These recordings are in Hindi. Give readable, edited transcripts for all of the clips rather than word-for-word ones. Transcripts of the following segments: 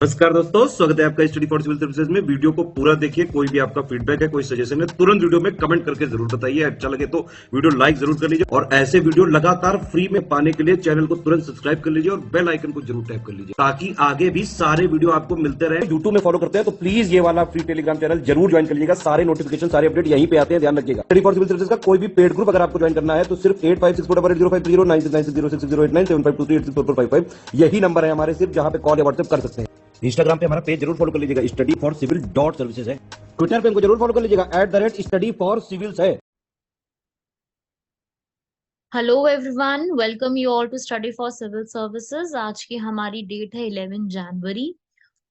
नमस्कार दोस्तों, स्वागत है आपका स्टडी फॉर सिविल सर्विसेज में। वीडियो को पूरा देखिए। कोई भी आपका फीडबैक है, कोई सजेशन है, तुरंत वीडियो में कमेंट करके जरूर बताइए। अच्छा लगे तो वीडियो लाइक जरूर कर लीजिए और ऐसे वीडियो लगातार फ्री में पाने के लिए चैनल को तुरंत सब्सक्राइब कर लीजिए और बेल आइकन को जरूर टैप कर लीजिए ताकि आगे भी सारे वीडियो आपको मिलते रहे। यूट्यूब में फॉलो करते हैं तो प्लीज ये वाला फ्री टेलीग्राम चैनल जरूर ज्वाइन कर लीजिएगा। सारे नोटिफिकेशन, सारे अपडेट यहीं पे आते हैं, ध्यान रखिएगा। स्टडी फॉर सिविल सर्विसेज का कोई भी पेड ग्रुप अगर आपको ज्वाइन करना है तो सिर्फ 85648053096960608974386445 यही नंबर है हमारे, सिर्फ जहां पे कॉल या व्हाट्सएप कर सकते हैं। इंस्टाग्राम पे हमारा पेज जरूर फॉलो कर लीजिएगा, study for civil dot services है। ट्विटर पे हमको जरूर फॉलो कर लीजिएगा, @स्टडी फॉर सिविल्स है। Hello everyone, welcome you all to study for civil services. आज की हमारी डेट है 11 जनवरी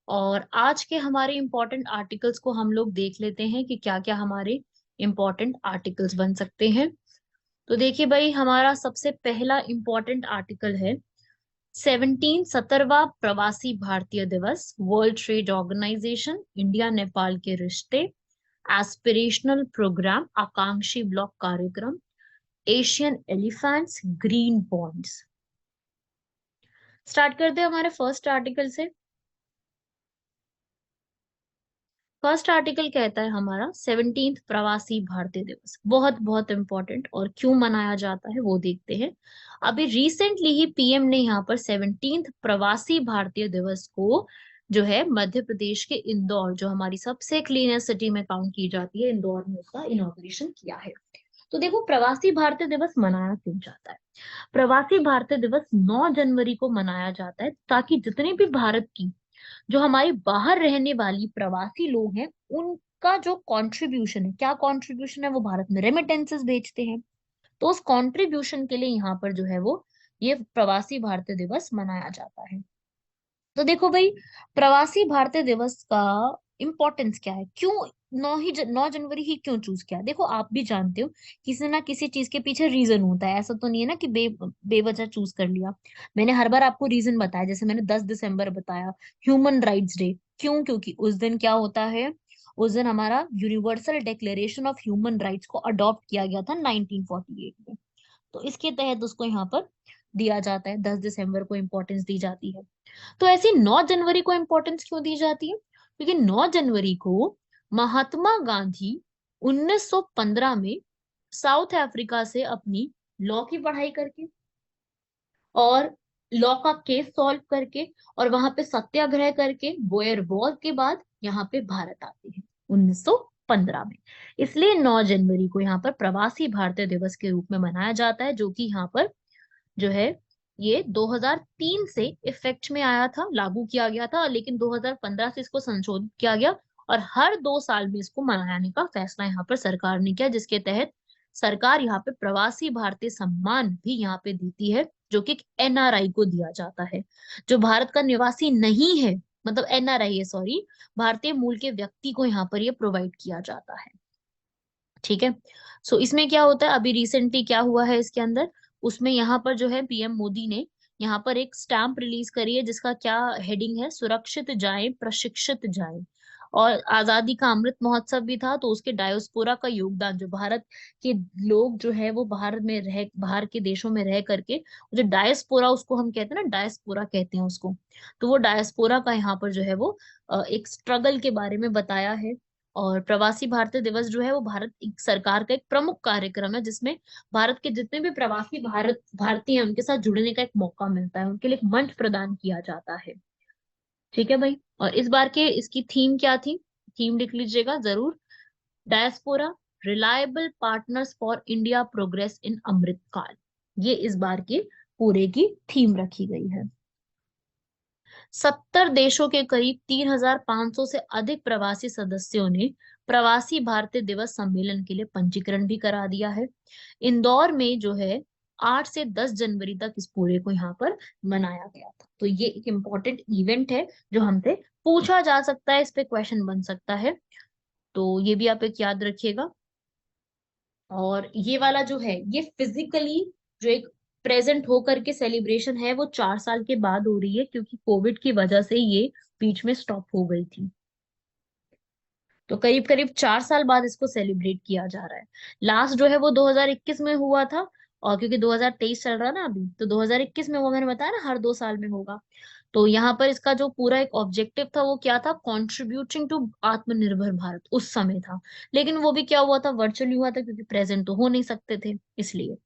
और आज के हमारे इम्पोर्टेंट आर्टिकल्स को हम लोग देख लेते हैं कि क्या क्या हमारे इम्पोर्टेंट आर्टिकल्स बन सकते हैं। तो देखिए भाई, हमारा सबसे पहला इम्पोर्टेंट आर्टिकल है 17वां Pravasi Bharatiya Divas, World Trade Organization, India Nepal के रिश्ते, एस्पिरेशनल प्रोग्राम, आकांक्षी ब्लॉक कार्यक्रम, Asian elephants, green bonds. Start करते हैं हमारे फर्स्ट आर्टिकल से। फर्स्ट आर्टिकल कहता है हमारा 17th प्रवासी भारतीय दिवस, बहुत बहुत इंपॉर्टेंट। और क्यों मनाया जाता है वो देखते हैं। अभी रिसेंटली ही पीएम ने यहाँ पर 17th प्रवासी भारतीय दिवस को जो है मध्य प्रदेश के इंदौर, जो हमारी सबसे क्लीनेस्ट सिटी में काउंट की जाती है, इंदौर में उसका इनॉग्रेशन किया है। तो देखो, प्रवासी भारतीय दिवस मनाया क्यों जाता है। प्रवासी भारतीय दिवस 9 जनवरी को मनाया जाता है ताकि जितने भी भारत की जो हमारी बाहर रहने वाली प्रवासी लोग हैं उनका जो कंट्रीब्यूशन है, क्या कंट्रीब्यूशन है, वो भारत में रेमिटेंसेस भेजते हैं, तो उस कंट्रीब्यूशन के लिए यहाँ पर जो है वो ये प्रवासी भारतीय दिवस मनाया जाता है। तो देखो भाई, प्रवासी भारतीय दिवस का इम्पोर्टेंस क्या है, क्यों 9 जनवरी ही क्यों चूज किया। देखो, आप भी जानते हो किसी ना किसी चीज के पीछे रीजन होता है, ऐसा तो नहीं है ना कि बेवजह चूज कर लिया। मैंने हर बार आपको रीजन बताया, जैसे मैंने 10 दिसंबर बताया ह्यूमन राइट्स डे, क्यों, क्योंकि उस दिन क्या होता है, उस दिन हमारा universal declaration of human rights को अडॉप्ट किया गया था 1948 में। तो इसके तहत उसको यहाँ पर दिया जाता है, 10 दिसंबर को इम्पोर्टेंस दी जाती है। तो ऐसी 9 जनवरी को इम्पोर्टेंस क्यों दी जाती है, क्योंकि 9 जनवरी को महात्मा गांधी 1915 में साउथ अफ्रीका से अपनी लॉ की पढ़ाई करके और लॉ का केस सॉल्व करके और वहां पे सत्याग्रह करके बोयर वॉर के बाद यहाँ पे भारत आते हैं 1915 में। इसलिए 9 जनवरी को यहाँ पर प्रवासी भारतीय दिवस के रूप में मनाया जाता है, जो कि यहाँ पर जो है ये 2003 से इफेक्ट में आया था, लागू किया गया था, लेकिन 2015 से इसको संशोधित किया गया और हर 2 साल में इसको मनाने का फैसला यहाँ पर सरकार ने किया, जिसके तहत सरकार यहाँ पे प्रवासी भारतीय सम्मान भी यहाँ पे देती है, जो कि एनआरआई को दिया जाता है, जो भारत का निवासी नहीं है, मतलब एनआरआई है, सॉरी, भारतीय मूल के व्यक्ति को यहाँ पर ये प्रोवाइड किया जाता है। ठीक है। सो इसमें क्या होता है, अभी रिसेंटली क्या हुआ है इसके अंदर, उसमें यहाँ पर जो है पीएम मोदी ने यहाँ पर एक स्टैम्प रिलीज करी है जिसका क्या हेडिंग है, सुरक्षित जाए प्रशिक्षित जाए। और आजादी का अमृत महोत्सव भी था, तो उसके डायोस्पोरा का योगदान, जो भारत के लोग जो है वो बाहर में रह, बाहर के देशों में रह करके, जो डायस्पोरा उसको हम कहते हैं ना, डायस्पोरा कहते हैं उसको, तो वो डायस्पोरा का यहाँ पर जो है वो एक स्ट्रगल के बारे में बताया है। और प्रवासी भारतीय दिवस जो है वो भारत एक सरकार का एक प्रमुख कार्यक्रम है, जिसमें भारत के जितने भी प्रवासी भारतीय हैं उनके साथ जुड़ने का एक मौका मिलता है, उनके लिए एक मंच प्रदान किया जाता है। ठीक है भाई। और इस बार के इसकी थीम क्या थी, थीम लिख लीजिएगा जरूर, diaspora reliable partners for India progress in Amrit Kaal. ये इस बार की पूरे की थीम रखी गई है। 70 देशों के करीब 3,500 से अधिक प्रवासी सदस्यों ने प्रवासी भारतीय दिवस सम्मेलन के लिए पंजीकरण भी करा दिया है। इंदौर में जो है 8 से 10 जनवरी तक इस पूरे को यहाँ पर मनाया गया था। तो ये एक इम्पोर्टेंट इवेंट है जो हमसे पूछा जा सकता है, इस पे क्वेश्चन बन सकता है, तो ये भी आप एक याद रखिएगा। और ये वाला जो है ये फिजिकली जो एक प्रेजेंट होकर के सेलिब्रेशन है वो 4 साल के बाद हो रही है, क्योंकि कोविड की वजह से ये बीच में स्टॉप हो गई थी। तो करीब करीब 4 साल बाद इसको सेलिब्रेट किया जा रहा है। लास्ट जो है वो 2021 में हुआ था, और क्योंकि 2023 चल रहा है ना अभी, तो 2021 में वो मैंने बताया ना हर 2 साल में होगा। तो यहाँ पर इसका जो पूरा एक ऑब्जेक्टिव था वो क्या था, कॉन्ट्रीब्यूटिंग टू आत्मनिर्भर भारत उस समय था। लेकिन वो भी क्या हुआ था, वर्चुअली हुआ था, क्योंकि प्रेजेंट तो हो नहीं सकते थे इसलिए।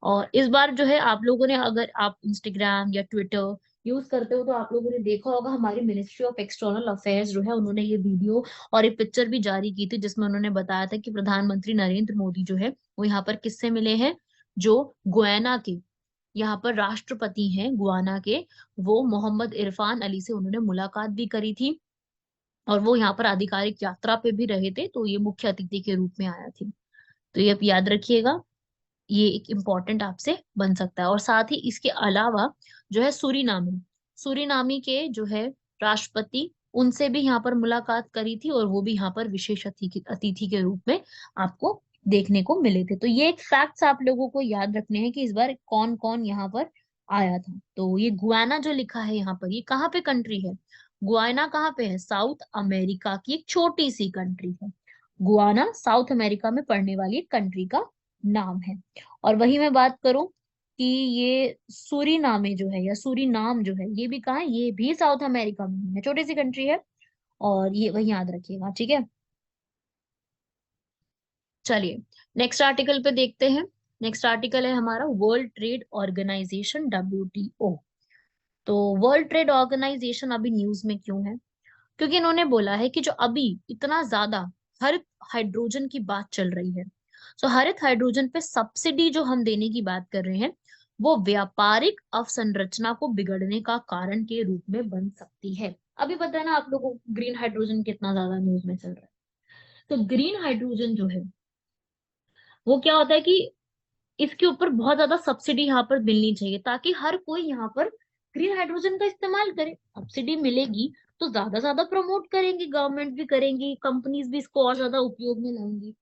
और इस बार जो है आप लोगों ने, अगर आप इंस्टाग्राम या ट्विटर यूज करते हो तो आप लोगों ने देखा होगा, हमारी मिनिस्ट्री ऑफ एक्सटर्नल अफेयर्स जो है उन्होंने ये वीडियो और ये पिक्चर भी जारी की थी, जिसमें उन्होंने बताया था कि प्रधानमंत्री नरेंद्र मोदी जो है वो यहाँ पर किससे मिले हैं, जो गुयाना के यहाँ पर राष्ट्रपति हैं गुयाना के, वो मोहम्मद इरफान अली से उन्होंने मुलाकात भी करी थी। और वो यहाँ पर आधिकारिक यात्रा पे भी रहे थे, तो ये मुख्य अतिथि के रूप में आया थी। तो ये आप याद रखिएगा, ये एक इम्पोर्टेंट आपसे बन सकता है। और साथ ही इसके अलावा जो है सूरीनामी, सूरीनामी के जो है राष्ट्रपति, उनसे भी यहाँ पर मुलाकात करी थी, और वो भी यहाँ पर विशेष अतिथि अतिथि के रूप में आपको देखने को मिले थे। तो ये एक फैक्ट्स आप लोगों को याद रखने हैं कि इस बार कौन कौन यहाँ पर आया था। तो ये गुयाना जो लिखा है यहाँ पर, ये कहाँ पे कंट्री है, गुयाना कहाँ पे है, साउथ अमेरिका की एक छोटी सी कंट्री है। गुयाना साउथ अमेरिका में पड़ने वाली एक कंट्री का नाम है। और वही मैं बात करूं कि ये सूरीनामे जो है या सूरीनाम जो है, ये भी कहाँ है, ये भी साउथ अमेरिका में ही है, छोटी सी कंट्री है। और ये वही याद रखिएगा, ठीक है। चलिए नेक्स्ट आर्टिकल पे देखते हैं। नेक्स्ट आर्टिकल है हमारा वर्ल्ड ट्रेड ऑर्गेनाइजेशन, WTO। तो वर्ल्ड ट्रेड ऑर्गेनाइजेशन अभी न्यूज में क्यों है, क्योंकि इन्होंने बोला है कि जो अभी इतना ज्यादा हरित हाइड्रोजन की बात चल रही है, तो हरित हाइड्रोजन पे सब्सिडी जो हम देने की बात कर रहे हैं, वो व्यापारिक अवसंरचना को बिगड़ने का कारण के रूप में बन सकती है। अभी पता है ना आप लोगों को ग्रीन हाइड्रोजन कितना ज्यादा न्यूज में चल रहा है। तो ग्रीन हाइड्रोजन जो है वो क्या होता है कि इसके ऊपर बहुत ज्यादा सब्सिडी यहाँ पर मिलनी चाहिए, ताकि हर कोई यहाँ पर ग्रीन हाइड्रोजन का इस्तेमाल करे। सब्सिडी मिलेगी तो ज्यादा ज्यादा प्रमोट करेंगे, गवर्नमेंट भी करेंगी, कंपनीज भी इसको और ज्यादा उपयोग में लाएंगी।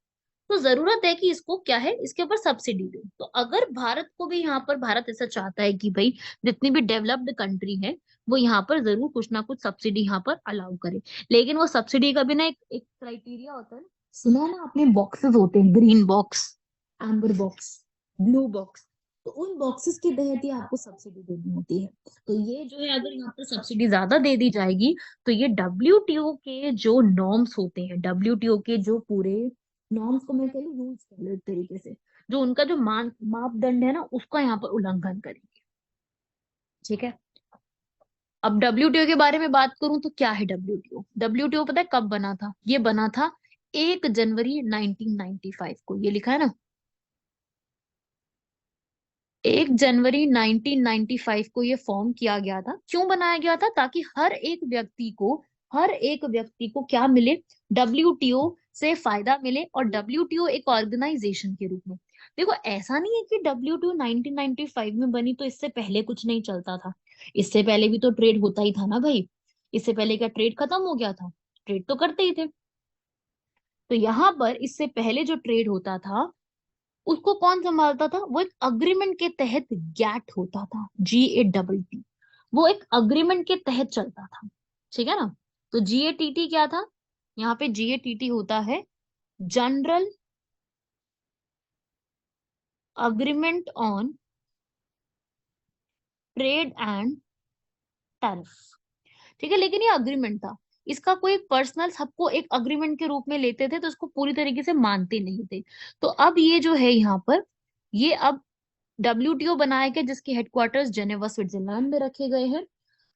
तो जरूरत है कि इसको क्या है, इसके ऊपर सब्सिडी दे। तो अगर भारत को भी यहाँ पर, भारत ऐसा चाहता है कि भाई जितनी भी डेवलप्ड कंट्री है वो यहाँ पर जरूर कुछ ना कुछ सब्सिडी यहाँ पर अलाउ करे। लेकिन वो सब्सिडी का भी ना एक क्राइटेरिया होता है। सुना है ना आपने, बॉक्सेस होते हैं, green box, amber box, blue box. तो उन बॉक्सेस के तहत ही आपको सब्सिडी देनी होती है। तो ये जो है, अगर यहाँ पर सब्सिडी ज्यादा दे दी जाएगी तो ये WTO के जो नॉर्म्स होते हैं, WTO के जो पूरे नॉर्म्स को मैं कह लूँ, रूल्स कह लो एक तरीके से, जो उनका जो मान मापदंड है ना, उसका यहाँ पर उल्लंघन करेंगे। ठीक है। अब WTO के बारे में बात करूं तो क्या है WTO। WTO पता है कब बना था, ये बना था 1 जनवरी 1995 को, ये लिखा है ना, 1 जनवरी 1995 को ये फॉर्म किया गया था। क्यों बनाया गया था, ताकि हर एक व्यक्ति को क्या मिले, WTO से फायदा मिले। और WTO एक ऑर्गेनाइजेशन के रूप में, देखो ऐसा नहीं है कि WTO 1995 में बनी तो इससे पहले कुछ नहीं चलता था। इससे पहले भी तो ट्रेड होता ही था ना भाई। इससे पहले क्या ट्रेड खत्म हो गया था, ट्रेड तो करते ही थे। तो यहाँ पर इससे पहले जो ट्रेड होता था उसको कौन संभालता था, वो एक अग्रीमेंट के तहत गैट होता था, GATT। वो एक अग्रीमेंट के तहत चलता था, ठीक है ना। तो GATT क्या था, यहाँ पे GATT होता है general agreement on trade and tariff. ठीक है, लेकिन ये अग्रीमेंट था, इसका कोई पर्सनल, सबको एक अग्रीमेंट के रूप में लेते थे, तो इसको पूरी तरीके से मानते नहीं थे। तो अब ये जो है यहाँ पर, ये अब WTO बनाया गया, जिसके हेडक्वार्टर्स जेनेवा स्विट्जरलैंड में रखे गए हैं।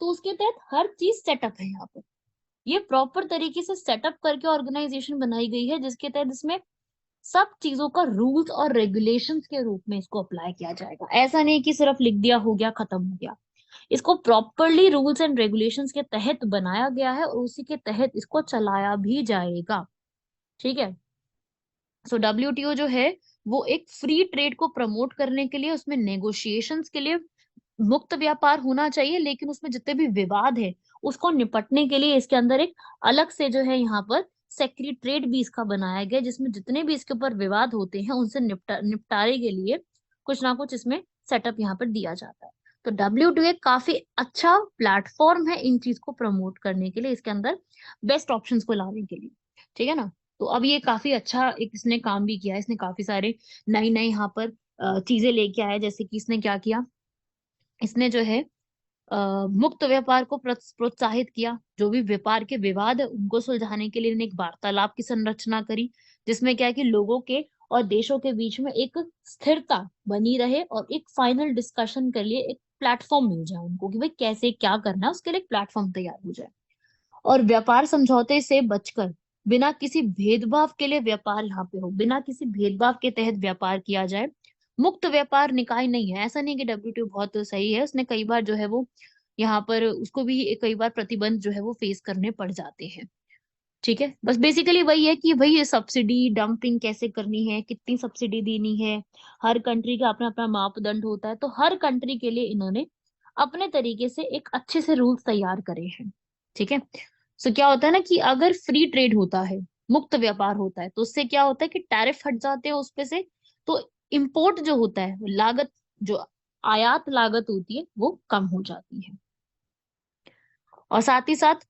तो उसके तहत हर चीज सेटअप है यहाँ पर, ये प्रॉपर तरीके से सेटअप करके ऑर्गेनाइजेशन बनाई गई है, जिसके तहत इसमें सब चीजों का रूल्स और रेगुलेशंस के रूप में इसको अप्लाई किया जाएगा। ऐसा नहीं कि सिर्फ लिख दिया हो गया खत्म हो गया, इसको प्रॉपरली रूल्स एंड रेगुलेशंस के तहत बनाया गया है, और उसी के तहत इसको चलाया भी जाएगा। ठीक है। सो WTO जो है वो एक फ्री ट्रेड को प्रमोट करने के लिए, उसमें नेगोशिएशंस के लिए, मुक्त व्यापार होना चाहिए, लेकिन उसमें जितने भी विवाद है उसको निपटने के लिए इसके अंदर एक अलग से जो है यहाँ पर सेक्रेटरीट भी इसका बनाया गया, जिसमें जितने भी इसके ऊपर विवाद होते हैं उनसे निपटारे के लिए कुछ ना कुछ इसमें सेटअप यहाँ पर दिया जाता है। तो WTO एक काफी अच्छा प्लेटफॉर्म है इन चीज को प्रमोट करने के लिए, इसके अंदर बेस्ट ऑप्शंस को लाने के लिए। ठीक है ना। तो अब ये काफी अच्छा एक इसने काम भी किया है, इसने काफी सारे नई नई यहाँ पर चीजें लेके आया। जैसे कि इसने क्या किया, इसने जो है मुक्त व्यापार को प्रोत्साहित किया। जो भी व्यापार के विवाद है उनको सुलझाने के लिए इन्होंने एक वार्तालाप की संरचना करी, जिसमें क्या है कि लोगों के और देशों के बीच में एक स्थिरता बनी रहे और एक फाइनल डिस्कशन के लिए एक प्लेटफॉर्म मिल जाए उनको कि भाई कैसे क्या करना है, उसके लिए एक प्लेटफॉर्म तैयार हो जाए। और व्यापार समझौते से बचकर बिना किसी भेदभाव के लिए व्यापार यहाँ पे हो, बिना किसी भेदभाव के तहत व्यापार किया जाए। मुक्त व्यापार निकाय नहीं है, ऐसा नहीं कि डब्ल्यूटीओ बहुत सही है, उसने कई बार जो है वो यहाँ पर उसको भी कई बार प्रतिबंध जो है वो फेस करने पड़ जाते हैं। ठीक है, बस बेसिकली वही है कि भाई ये सब्सिडी डंपिंग कैसे करनी है, कितनी सब्सिडी देनी है, हर कंट्री का अपना अपना मापदंड होता है, तो हर कंट्री के लिए इन्होंने अपने तरीके से एक अच्छे से रूल्स तैयार करे हैं। ठीक है, सो क्या होता है ना कि अगर फ्री ट्रेड होता है, मुक्त व्यापार होता है, तो उससे क्या होता है कि टैरिफ हट जाते हैं उस पे से, तो इम्पोर्ट जो होता है लागत, जो आयात लागत होती है वो कम हो जाती है। और साथ ही साथ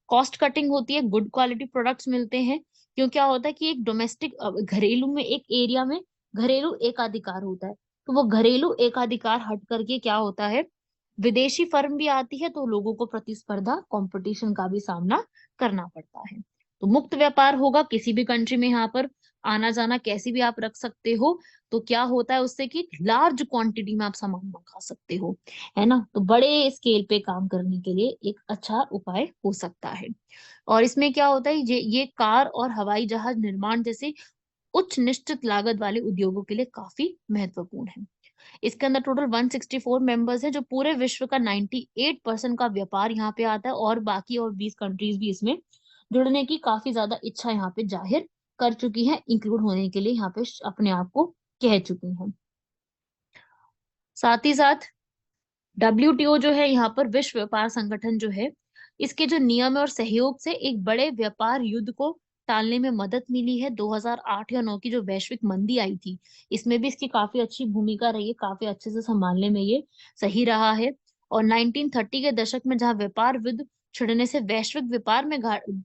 कॉस्ट कटिंग होती है, गुड क्वालिटी प्रोडक्ट्स मिलते हैं। क्यों, क्या होता है कि एक डोमेस्टिक घरेलू में एक एरिया में घरेलू एकाधिकार होता है, तो वो घरेलू एकाधिकार हट करके क्या होता है, विदेशी फर्म भी आती है, तो लोगों को प्रतिस्पर्धा कंपटीशन का भी सामना करना पड़ता है। तो मुक्त व्यापार होगा किसी भी कंट्री में, यहाँ पर आना जाना कैसी भी आप रख सकते हो, तो क्या होता है उससे कि लार्ज क्वांटिटी में आप सामान मंगा सकते हो, है ना, तो बड़े स्केल पे काम करने के लिए एक अच्छा उपाय हो सकता है। और इसमें क्या होता है, ये कार और हवाई जहाज निर्माण जैसे उच्च निश्चित लागत वाले उद्योगों के लिए काफी महत्वपूर्ण है। इसके अंदर टोटल 164 मेंबर्स हैं, जो पूरे विश्व का 98% का व्यापार यहाँ पे आता है, और बाकी और 20 कंट्रीज भी इसमें जुड़ने की काफी ज्यादा इच्छा यहाँ पे जाहिर कर चुकी है, इंक्लूड होने के लिए यहाँ पे अपने आप को कह चुकी हैं। साथ ही साथ डब्ल्यूटीओ जो है यहाँ पर विश्व व्यापार संगठन जो है, इसके जो नियम है और सहयोग से एक बड़े व्यापार युद्ध को टालने में मदद मिली है। 2008 या 9 की जो वैश्विक मंदी आई थी, इसमें भी इसकी काफी अच्छी भूमिका रही है, काफी अच्छे से संभालने में ये सही रहा है। और 1930 के दशक में जहाँ व्यापार युद्ध छिड़ने से वैश्विक व्यापार में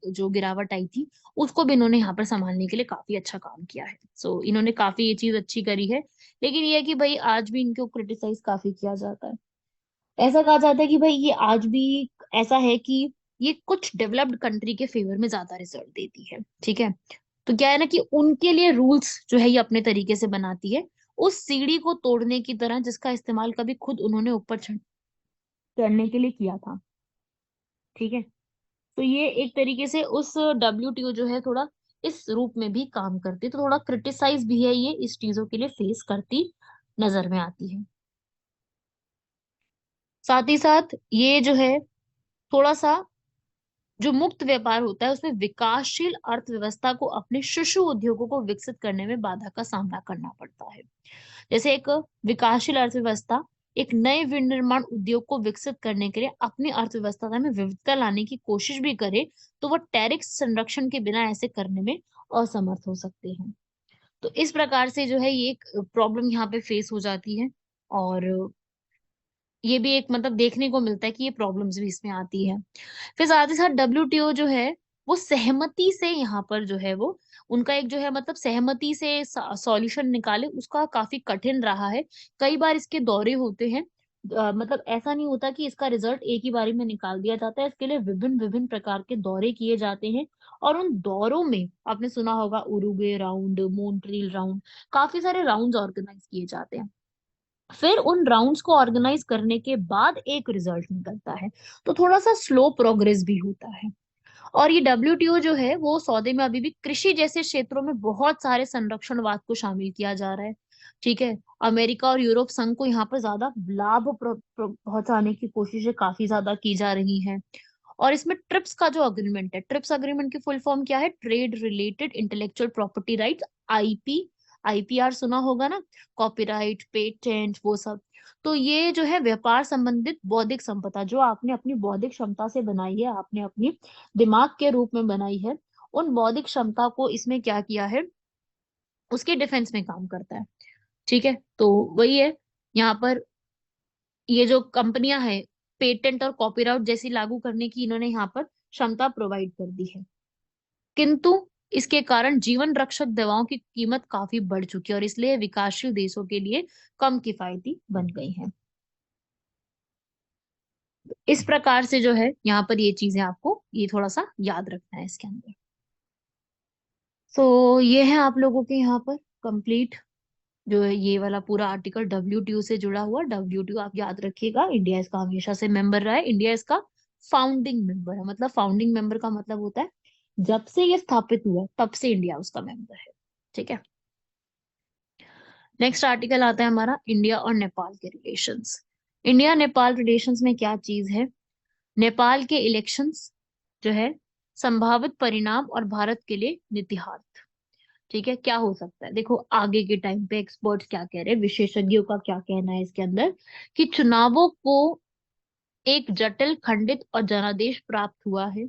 जो गिरावट आई थी, उसको भी इन्होंने यहाँ पर संभालने के लिए काफी अच्छा काम किया है। सो इन्होंने काफी ये चीज अच्छी करी है। लेकिन ये है कि भाई आज भी इनको क्रिटिसाइज काफी किया जाता है। ऐसा कहा जाता है कि भाई ये आज भी ऐसा है कि ये कुछ डेवलप्ड कंट्री के फेवर में ज्यादा रिजल्ट देती है। ठीक है, तो क्या है ना कि उनके लिए रूल्स जो है ये अपने तरीके से बनाती है, उस सीढ़ी को तोड़ने की तरह जिसका इस्तेमाल कभी खुद उन्होंने ऊपर चढ़ने के लिए किया था। ठीक है, तो ये एक तरीके से उस डब्ल्यूटीओ जो है थोड़ा इस रूप में भी काम करती है, तो थोड़ा क्रिटिसाइज भी है ये, इस चीजों के लिए फेस करती नजर में आती है। साथ ही साथ ये जो है थोड़ा सा जो मुक्त व्यापार होता है उसमें विकासशील अर्थव्यवस्था को अपने शिशु उद्योगों को विकसित करने में बाधा का सामना करना पड़ता है। जैसे एक विकासशील अर्थव्यवस्था एक नए विनिर्माण उद्योग को विकसित करने के लिए अपनी अर्थव्यवस्था में विविधता लाने की कोशिश भी करे, तो वह टैरिफ संरक्षण के बिना ऐसे करने में असमर्थ हो सकते हैं। तो इस प्रकार से जो है ये एक प्रॉब्लम यहाँ पे फेस हो जाती है। और ये भी एक मतलब देखने को मिलता है कि ये प्रॉब्लम्स भी इसमें आती है। फिर साथ ही साथ डब्ल्यूटीओ जो है वो सहमति से यहाँ पर जो है वो उनका एक जो है मतलब सहमति से सॉल्यूशन निकाले उसका काफी कठिन रहा है। कई बार इसके दौरे होते हैं, मतलब ऐसा नहीं होता कि इसका रिजल्ट एक ही बारी में निकाल दिया जाता है, इसके लिए विभिन्न विभिन्न प्रकार के दौरे किए जाते हैं। और उन दौरों में आपने सुना होगा उरुग्वे राउंड, मॉन्ट्रियल राउंड, काफी सारे राउंड्स ऑर्गेनाइज किए जाते हैं। फिर उन राउंड्स को ऑर्गेनाइज करने के बाद एक रिजल्ट निकलता है, तो थोड़ा सा स्लो प्रोग्रेस भी होता है। और ये डब्ल्यूटीओ जो है वो सौदे में अभी भी कृषि जैसे क्षेत्रों में बहुत सारे संरक्षणवाद को शामिल किया जा रहा है। ठीक है, अमेरिका और यूरोप संघ को यहाँ पर ज्यादा लाभ पहुंचाने की कोशिशें काफी ज्यादा की जा रही हैं। और इसमें ट्रिप्स का जो अग्रीमेंट है, ट्रिप्स अग्रीमेंट की फुल फॉर्म क्या है, trade related intellectual property right, IP, IPR सुना होगा ना, कॉपीराइट पेटेंट वो सब। तो ये जो है व्यापार संबंधित बौद्धिक संपदा जो आपने अपनी बौद्धिक क्षमता से बनाई है, आपने अपनी दिमाग के रूप में बनाई है, उन बौद्धिक क्षमता को इसमें क्या किया है, उसके डिफेंस में काम करता है। ठीक है, तो वही है यहाँ पर ये जो कंपनियां हैं पेटेंट और कॉपीराइट जैसी लागू करने की इन्होंने यहाँ पर क्षमता प्रोवाइड कर दी है। किंतु इसके कारण जीवन रक्षक दवाओं की कीमत काफी बढ़ चुकी है और इसलिए विकासशील देशों के लिए कम किफायती बन गई है। इस प्रकार से जो है यहाँ पर ये चीजें आपको ये थोड़ा सा याद रखना है इसके अंदर। तो ये है आप लोगों के यहाँ पर कंप्लीट जो है ये वाला पूरा आर्टिकल WTO से जुड़ा हुआ। WTO आप याद रखिएगा, इंडिया इसका हमेशा से मेंबर रहा है। इंडिया इसका फाउंडिंग मेंबर है। मतलब फाउंडिंग मेंबर का मतलब होता है जब से ये स्थापित हुआ तब से इंडिया उसका मेंबर है। ठीक है। नेक्स्ट आर्टिकल आता है हमारा इंडिया और नेपाल के रिलेशंस। इंडिया नेपाल रिलेशंस में क्या चीज है? नेपाल के इलेक्शंस जो है, संभावित परिणाम और भारत के लिए नीतिहार्थ। ठीक है, क्या हो सकता है? देखो आगे के टाइम पे एक्सपर्ट्स क्या कह रहे हैं, विशेषज्ञों का क्या कहना है इसके अंदर, कि चुनावों को एक जटिल, खंडित और जनादेश प्राप्त हुआ है।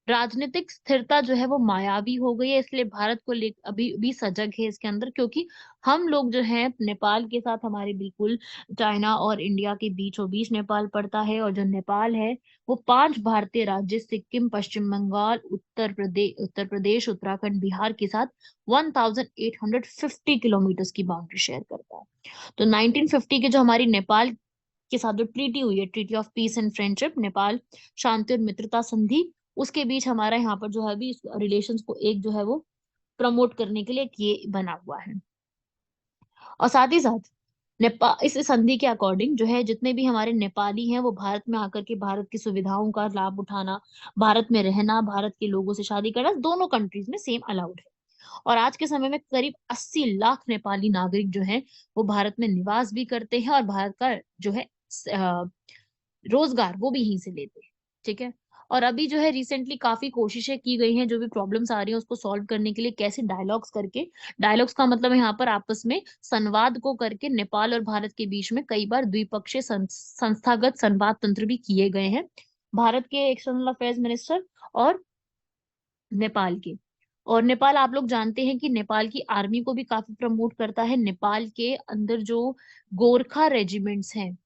राजनीतिक स्थिरता जो है वो मायावी हो गई है, इसलिए भारत को ले अभी भी सजग है इसके अंदर, क्योंकि हम लोग जो है नेपाल के साथ हमारे बिल्कुल चाइना और इंडिया के बीचों बीच नेपाल पड़ता है। और जो नेपाल है वो 5 भारतीय राज्य सिक्किम, पश्चिम बंगाल, उत्तर प्रदेश, उत्तराखंड, बिहार के साथ 1850 किलोमीटर की बाउंड्री शेयर करता है। तो 1950 के जो हमारी नेपाल के साथ जो ट्रीटी हुई है, treaty of peace and friendship, Nepal शांति और मित्रता संधि, उसके बीच हमारा यहाँ पर जो है अभी रिलेशंस को एक जो है वो प्रमोट करने के लिए एक ये बना हुआ है। और साथ ही साथ नेपाल इस संधि के अकॉर्डिंग जो है जितने भी हमारे नेपाली हैं वो भारत में आकर के भारत की सुविधाओं का लाभ उठाना, भारत में रहना, भारत के लोगों से शादी करना, दोनों कंट्रीज में सेम अलाउड है। और आज के समय में करीब 80 लाख नेपाली नागरिक जो हैं वो भारत में निवास भी करते हैं और भारत का जो है रोजगार वो भी यहीं से लेते हैं। ठीक है। और अभी जो है रिसेंटली काफी कोशिशें की गई हैं जो भी प्रॉब्लम्स आ रही हैं उसको सॉल्व करने के लिए, कैसे डायलॉग्स करके, डायलॉग्स का मतलब है यहाँ पर आपस में संवाद को करके नेपाल और भारत के बीच में कई बार द्विपक्षीय संस्थागत संवाद तंत्र भी किए गए हैं, भारत के एक्सटर्नल अफेयर्स मिनिस्टर और नेपाल के। और नेपाल आप लोग जानते हैं कि नेपाल की आर्मी को भी काफी प्रमोट करता है। नेपाल के अंदर जो गोरखा रेजिमेंट्स हैं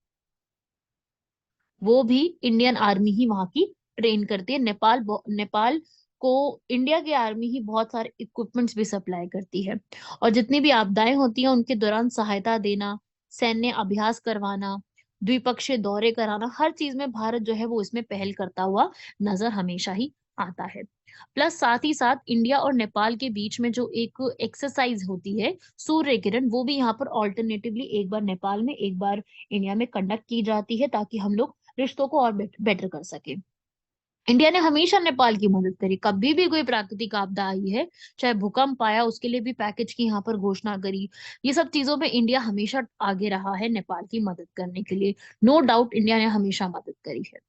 वो भी इंडियन आर्मी ही वहां की ट्रेन करती है। नेपाल को इंडिया की आर्मी ही बहुत सारे इक्विपमेंट्स भी सप्लाई करती है। और जितनी भी आपदाएं होती हैं उनके दौरान सहायता देना, सैन्य अभ्यास करवाना, द्विपक्षीय दौरे कराना, हर चीज में भारत जो है वो इसमें पहल करता हुआ नजर हमेशा ही आता है। प्लस साथ ही साथ इंडिया और नेपाल के बीच में जो एक एक्सरसाइज होती है सूर्य किरण, वो भी यहाँ पर ऑल्टरनेटिवली एक बार नेपाल में एक बार इंडिया में कंडक्ट की जाती है ताकि हम लोग रिश्तों को और बेटर कर सके। इंडिया ने हमेशा नेपाल की मदद करी, कभी भी कोई प्राकृतिक आपदा आई है, चाहे भूकंप आया उसके लिए भी पैकेज की यहाँ पर घोषणा करी। ये सब चीजों में इंडिया हमेशा आगे रहा है नेपाल की मदद करने के लिए। नो डाउट इंडिया ने हमेशा मदद करी है।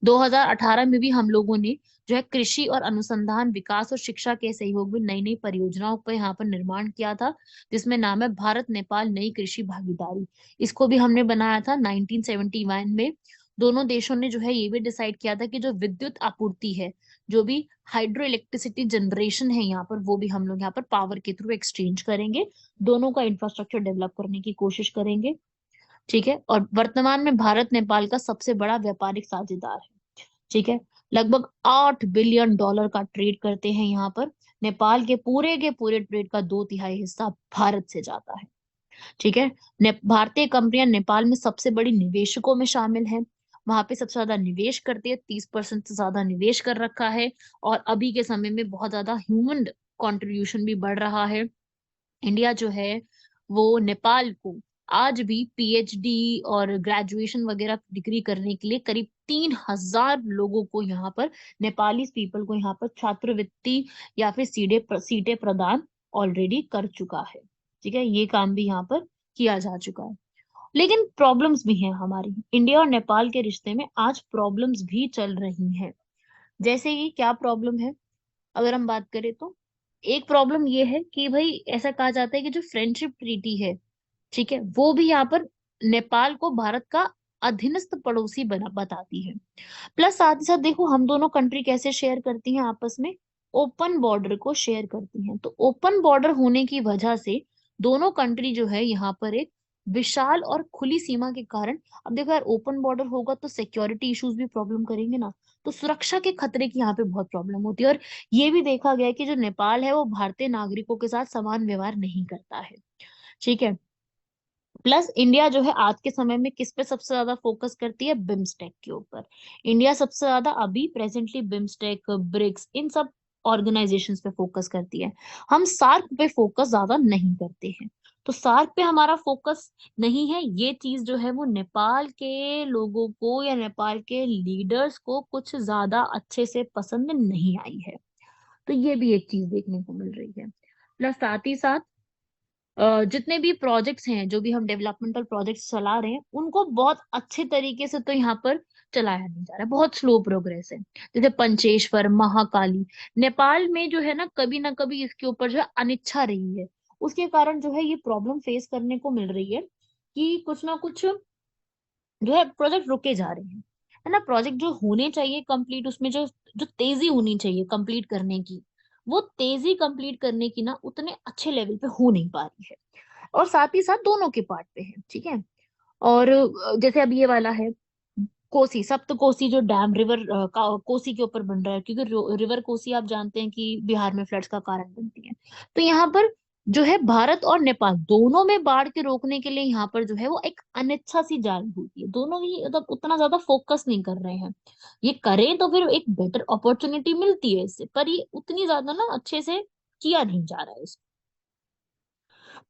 2018 में भी हम लोगों ने जो है कृषि और अनुसंधान, विकास और शिक्षा के सहयोग में नई नई परियोजनाओं पर यहाँ पर निर्माण किया था, जिसमें नाम है भारत नेपाल नई कृषि भागीदारी। इसको भी हमने बनाया था 1971 में। दोनों देशों ने जो है ये भी डिसाइड किया था कि जो विद्युत आपूर्ति है, जो भी हाइड्रो इलेक्ट्रिसिटी जनरेशन है यहाँ पर, वो भी हम लोग यहाँ पर पावर के थ्रू एक्सचेंज करेंगे, दोनों का इंफ्रास्ट्रक्चर डेवलप करने की कोशिश करेंगे। ठीक है। और वर्तमान में भारत नेपाल का सबसे बड़ा व्यापारिक साझेदार है। ठीक है। लगभग $8 बिलियन का ट्रेड करते हैं यहाँ पर। नेपाल के पूरे ट्रेड का 2/3 हिस्सा भारत से जाता है। ठीक है। भारतीय कंपनियां नेपाल में सबसे बड़ी निवेशकों में शामिल हैं, वहां पे सबसे ज्यादा निवेश करती है, 30% से ज्यादा निवेश कर रखा है। और अभी के समय में बहुत ज्यादा ह्यूमन कंट्रीब्यूशन भी बढ़ रहा है। इंडिया जो है वो नेपाल को आज भी PhD और ग्रेजुएशन वगैरह डिग्री करने के लिए करीब 3,000 लोगों को यहाँ पर, नेपाली पीपल को यहाँ पर छात्रवृत्ति या फिर सीटें प्रदान ऑलरेडी कर चुका है। ठीक है, ये काम भी यहाँ पर किया जा चुका है। लेकिन प्रॉब्लम्स भी हैं हमारी इंडिया और नेपाल के रिश्ते में, आज प्रॉब्लम्स भी चल रही हैं। जैसे कि क्या प्रॉब्लम है अगर हम बात करें तो, एक प्रॉब्लम ये है कि भाई ऐसा कहा जाता है कि जो फ्रेंडशिप ट्रीटी है, ठीक है, वो भी यहाँ पर नेपाल को भारत का अधीनस्थ पड़ोसी बना बताती है। प्लस साथ ही साथ देखो हम दोनों कंट्री कैसे शेयर करती हैं आपस में, ओपन बॉर्डर को शेयर करती हैं। तो ओपन बॉर्डर होने की वजह से दोनों कंट्री जो है यहाँ पर एक विशाल और खुली सीमा के कारण, अब देखो यार ओपन बॉर्डर होगा तो सिक्योरिटी इश्यूज भी प्रॉब्लम करेंगे ना, तो सुरक्षा के खतरे की यहाँ पे बहुत प्रॉब्लम होती है। और ये भी देखा गया है कि जो नेपाल है वो भारतीय नागरिकों के साथ समान व्यवहार नहीं करता है। ठीक है। प्लस इंडिया जो है आज के समय में किस पे सबसे ज्यादा फोकस करती है, बिम्स्टेक के ऊपर। इंडिया सबसे ज्यादा अभी प्रेजेंटली बिम्स्टेक, ब्रिक्स, इन सब ऑर्गेनाइजेशंस पे फोकस करती है। हम सार्क पे फोकस ज्यादा नहीं करते हैं। तो सार्क पे हमारा फोकस नहीं है, ये चीज जो है वो नेपाल के लोगों को या नेपाल के लीडर्स को कुछ ज्यादा अच्छे से पसंद नहीं आई है। तो ये भी एक चीज देखने को मिल रही है। प्लस साथ ही साथ जितने भी प्रोजेक्ट्स हैं, जो भी हम डेवलपमेंटल प्रोजेक्ट्स चला रहे हैं, उनको बहुत अच्छे तरीके से तो यहाँ पर चलाया नहीं जा रहा है, बहुत स्लो प्रोग्रेस है। जैसे पंचेश्वर, महाकाली, नेपाल में जो है ना कभी इसके ऊपर जो है अनिच्छा रही है। उसके कारण जो है ये प्रॉब्लम फेस करने को मिल रही है कि कुछ ना कुछ जो है प्रोजेक्ट रुके जा रहे हैं। है ना, प्रोजेक्ट जो होने चाहिए कंप्लीट, उसमें जो जो तेजी होनी चाहिए कंप्लीट करने की, वो तेजी कंप्लीट करने की ना उतने अच्छे लेवल पे हो नहीं पा रही है। और साथ ही साथ दोनों के पार्ट पे है, ठीक है। और जैसे अब ये वाला है कोसी, सप्त कोसी जो डैम, रिवर कोसी के ऊपर बन रहा है, क्योंकि रिवर कोसी आप जानते हैं कि बिहार में फ्लड्स का कारण बनती है। तो यहाँ पर जो है भारत और नेपाल दोनों में बाढ़ के रोकने के लिए यहाँ पर जो है वो एक अनिच्छा सी जारी हुई है। दोनों ही मतलब उतना ज्यादा फोकस नहीं कर रहे हैं। ये करें तो फिर एक बेटर अपॉर्चुनिटी मिलती है इससे, पर ये उतनी ज्यादा ना अच्छे से किया नहीं जा रहा है इसको।